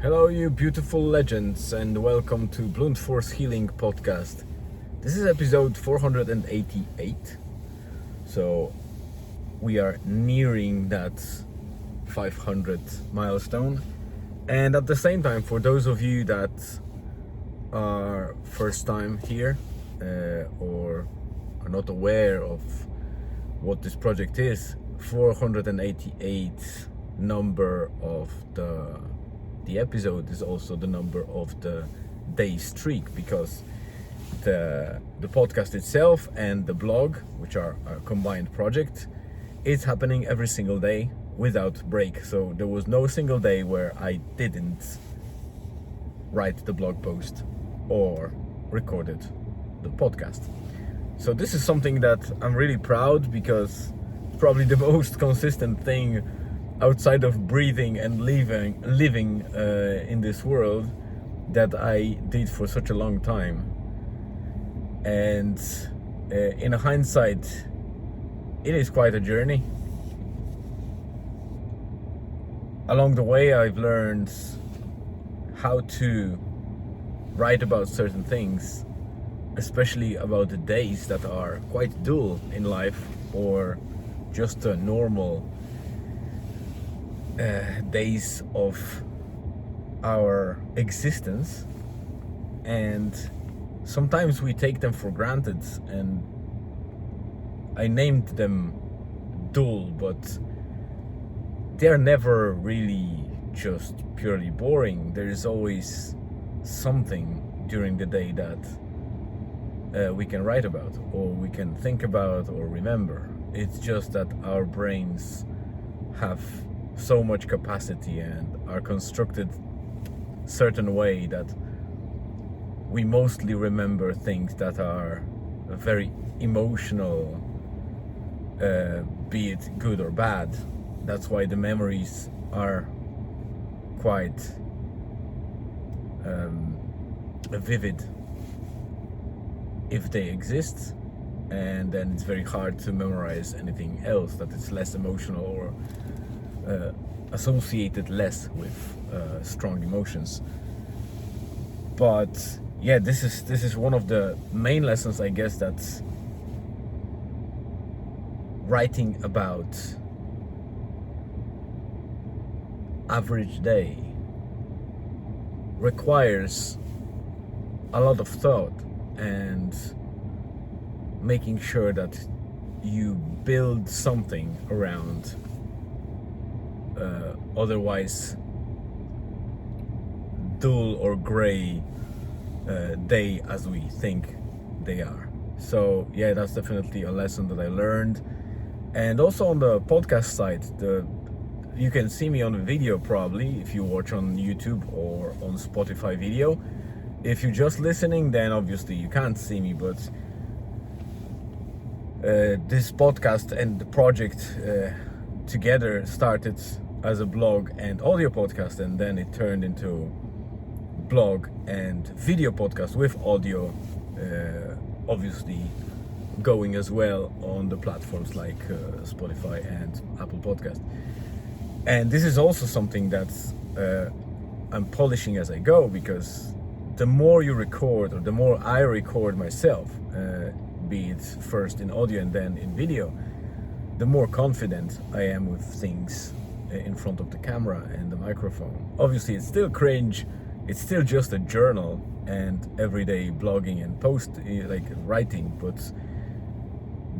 Hello, you beautiful legends, and welcome to Blunt Force Healing Podcast. This is episode 488. So we are nearing that 500 milestone. And at the same time, for those of you that are first time here or are not aware of what this project is, 488 number of the episode is also the number of the day streak, because the podcast itself and the blog, which are a combined project, is happening every single day without break. So there was no single day where I didn't write the blog post or recorded the podcast. So this is something that I'm really proud, because it's probably the most consistent thing outside of breathing and living in this world that I did for such a long time. And in hindsight, it is quite a journey. Along the way, I've learned how to write about certain things, especially about the days that are quite dull in life, or just a normal days of our existence. And sometimes we take them for granted, and I named them dull, but they're never really just purely boring. There is always something during the day that we can write about, or we can think about, or remember. It's just that our brains have so much capacity and are constructed certain way that we mostly remember things that are very emotional, be it good or bad. That's why the memories are quite vivid if they exist, and then it's very hard to memorize anything else that is less emotional or associated less with strong emotions. But yeah, this is one of the main lessons, I guess, that's writing about average day requires a lot of thought and making sure that you build something around otherwise dull or gray day as we think they are. So yeah, that's definitely a lesson that I learned. And also on the podcast side, you can see me on video probably if you watch on YouTube or on Spotify video. If you're just listening, then obviously you can't see me, but this podcast and the project together started as a blog and audio podcast, and then it turned into blog and video podcast with audio, obviously going as well on the platforms like Spotify and Apple Podcast. And this is also something that I'm polishing as I go, because the more you record, or the more I record myself, be it first in audio and then in video, the more confident I am with things in front of the camera and the microphone. Obviously it's still cringe, it's still just a journal and everyday blogging and like writing,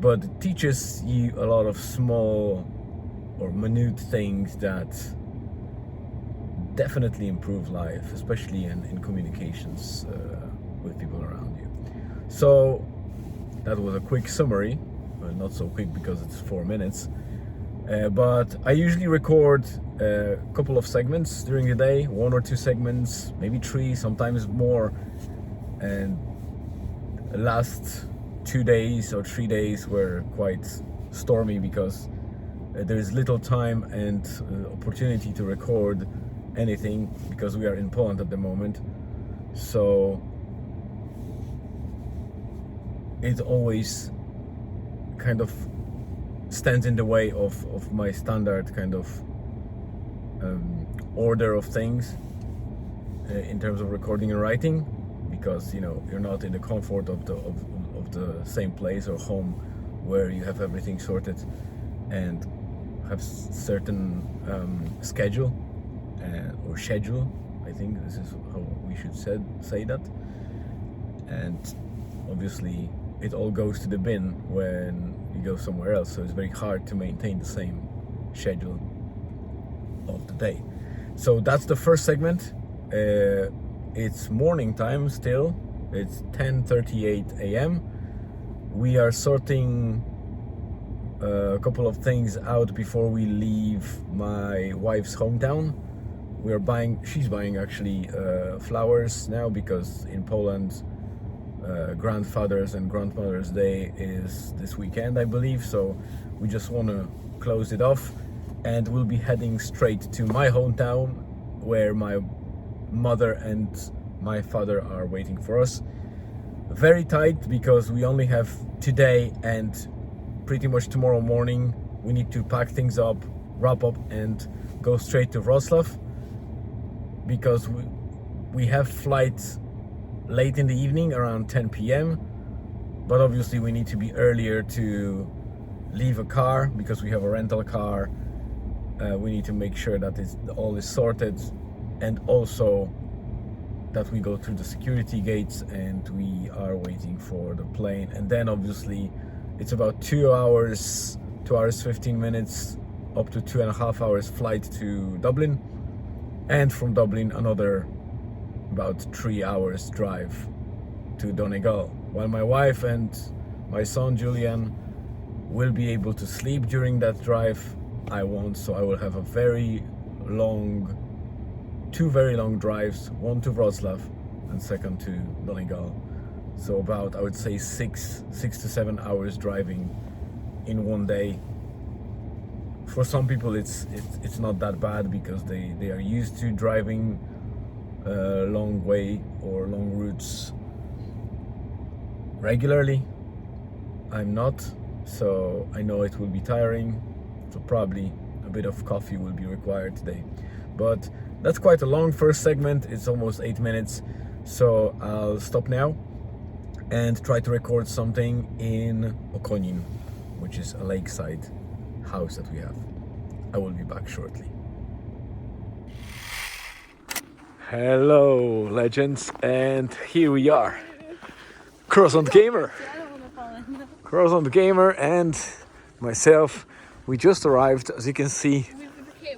but it teaches you a lot of small or minute things that definitely improve life, especially in communications with people around you. So that was a quick summary. Well, not so quick because it's 4 minutes. But I usually record a couple of segments during the day, 1 or 2 segments, maybe 3, sometimes more. And the last 2 days or 3 days were quite stormy, because there is little time and opportunity to record anything, because we are in Poland at the moment. So it always kind of stands in the way of my standard kind of order of things. in terms of recording and writing, because you're not in the comfort of the same place or home where you have everything sorted and have certain schedule or schedule. I think this is how we should say that. And obviously it all goes to the bin when you go somewhere else, so it's very hard to maintain the same schedule of the day. So that's the first segment. It's morning time still. It's 10:38 a.m. We are sorting a couple of things out before we leave my wife's hometown. She's buying actually flowers now, because in Poland Grandfather's and Grandmother's Day is this weekend, I believe. So we just want to close it off, and we'll be heading straight to my hometown, where my mother and my father are waiting for us. Very tight, because we only have today and pretty much tomorrow morning. We need to pack things up, wrap up, and go straight to Wrocław, because we have flights late in the evening around 10 p.m. But obviously we need to be earlier to leave a car, because we have a rental car. We need to make sure that all is sorted, and also that we go through the security gates and we are waiting for the plane. And then obviously it's about 2 hours 15 minutes, up to 2.5 hours flight to Dublin, and from Dublin another about 3 hours drive to Donegal. While my wife and my son Julian will be able to sleep during that drive, I won't. So I will have two very long drives, one to Wrocław and second to Donegal. So about, I would say, 6 to 7 hours driving in one day. For some people it's not that bad, because they are used to driving long way or long routes regularly. I'm not, so I know it will be tiring, so probably a bit of coffee will be required today. But that's quite a long first segment. It's almost 8 minutes, so I'll stop now and try to record something in Okonin, which is a lakeside house that we have. I will be back shortly. Hello legends, and here we are, Croissant Gamer and myself. We just arrived, as you can see.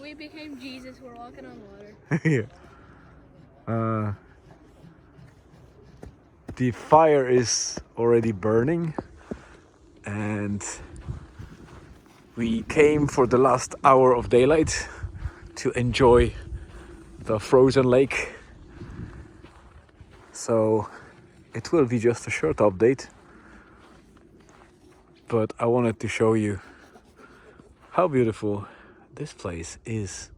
We became Jesus. We're walking on water. Yeah. The fire is already burning, and we came for the last hour of daylight to enjoy the frozen lake. So it will be just a short update, but I wanted to show you how beautiful this place is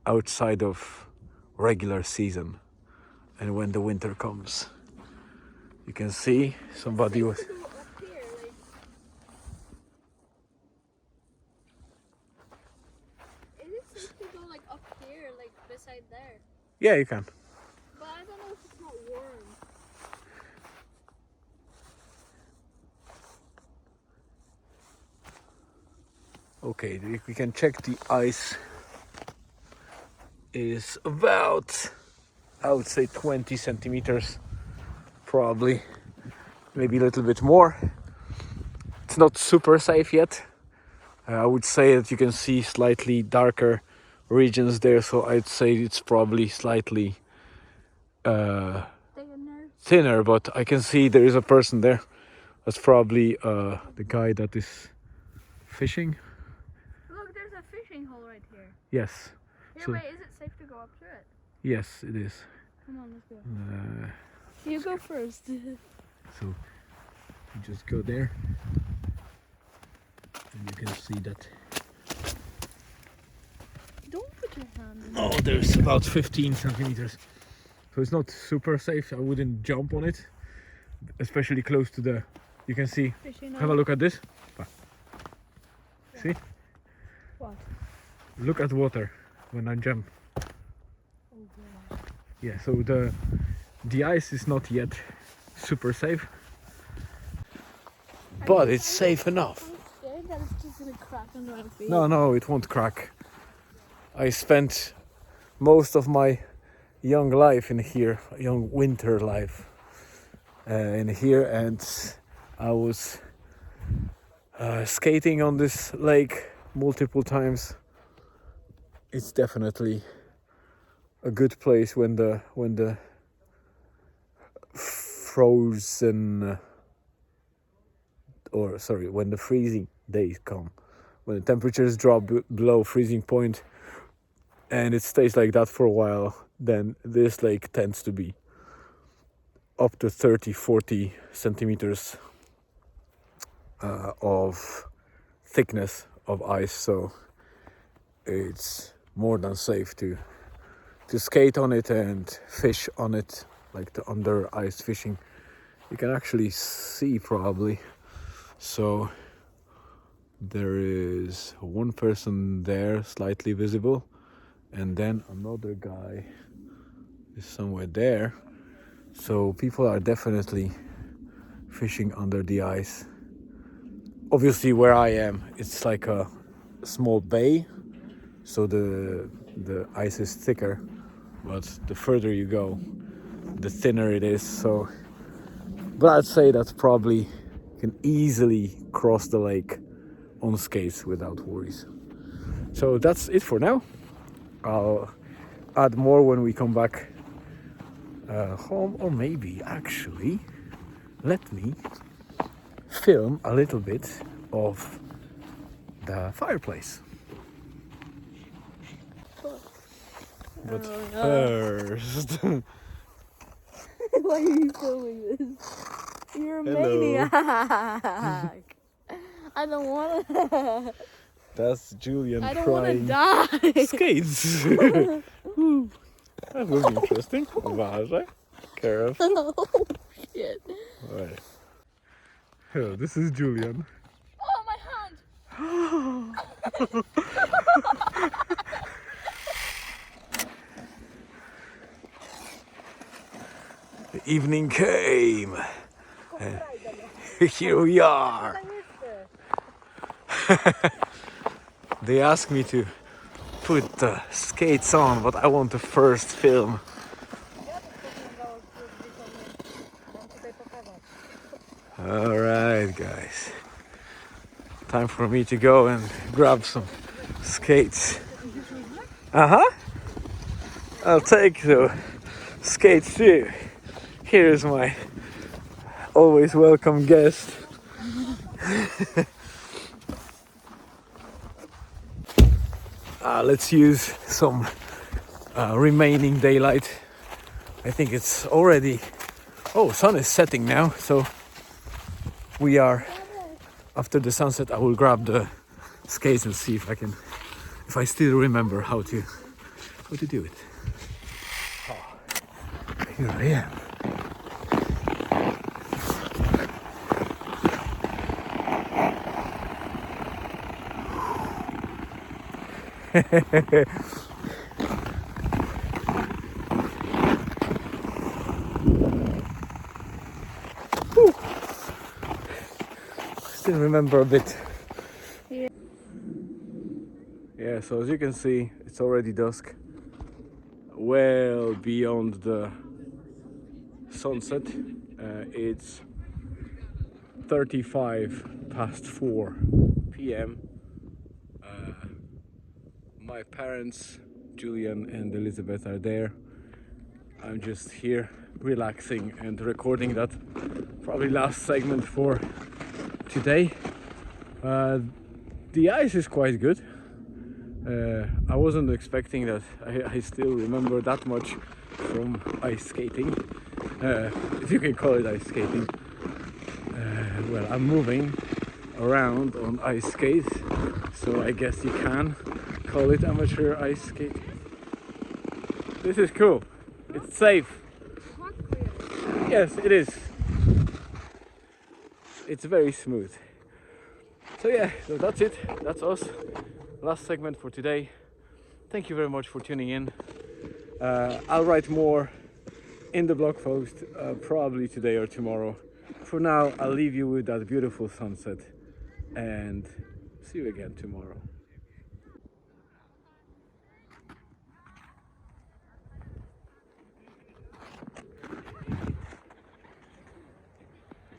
outside of regular season and when the winter comes. You can see somebody was... Is it safe to go like up here, like beside there? Yeah, you can. But I don't know if it's not warm. Okay, we can check the ice. Is about, I would say, 20 centimeters, probably, maybe a little bit more. It's not super safe yet. I would say that you can see slightly darker regions there, so I'd say it's probably slightly thinner, but I can see there is a person there. That's probably the guy that is fishing. Look, there's a fishing hole right here. Yes. Yeah, So, wait, is it safe to go up to it? yes, it is. Come on, let's go. You go first. So you just go there, and you can see that. Don't put your hand in. Oh, there's about 15 centimeters. So it's not super safe. I wouldn't jump on it, especially close to the... You can see. Fishing Have a look at this. See? What? Look at water when I jump. Oh, gosh. Yeah, so the ice is not yet super safe, but it's safe enough. I'm scared that it's just gonna crack under our feet. No, it won't crack. I spent most of my young life in here, young winter life in here, and I was skating on this lake multiple times. It's definitely a good place when the frozen when the freezing days come, when the temperatures drop below freezing point and it stays like that for a while. Then this lake tends to be up to 30-40 centimeters of thickness of ice, so it's more than safe to skate on it and fish on it, like the under ice fishing. You can actually see probably. So there is one person there slightly visible, and then another guy is somewhere there. So people are definitely fishing under the ice. Obviously where I am, it's like a small bay, so the ice is thicker, but the further you go, the thinner it is. So, but I'd say that's probably can easily cross the lake on skates without worries. So that's it for now. I'll add more when we come back home, or maybe actually let me film a little bit of the fireplace. But first, Why are you filming this? You're a Hello. maniac. I don't want to. that's Julian I don't want to trying die. skates. Ooh, that was interesting. Uważaj. Careful. Oh, shit. Right. Hello, this is Julian. Oh, my hand. The evening came. And here we are. They asked me to put the skates on, but I want to first film. Alright guys, time for me to go and grab some skates. I'll take the skates too. Here's my always welcome guest. Let's use some remaining daylight. I think it's already, sun is setting now, so we are after the sunset. I will grab the skates and see if I still remember how to do it. Here I am. Still remember a bit. Yeah, so as you can see, it's already dusk, well beyond the sunset. It's 4 p.m. My parents, Julian and Elizabeth, are there. I'm just here relaxing and recording that probably last segment for today. The ice is quite good. I wasn't expecting that. I still remember that much from ice skating, if you can call it ice skating. Well, I'm moving around on ice skates, so I guess you can call it amateur ice skating. This is cool. It's safe. Yes, it is. It's very smooth. So yeah, so that's it. That's us. Last segment for today. Thank you very much for tuning in. I'll write more in the blog post, probably today or tomorrow. For now, I'll leave you with that beautiful sunset and see you again tomorrow.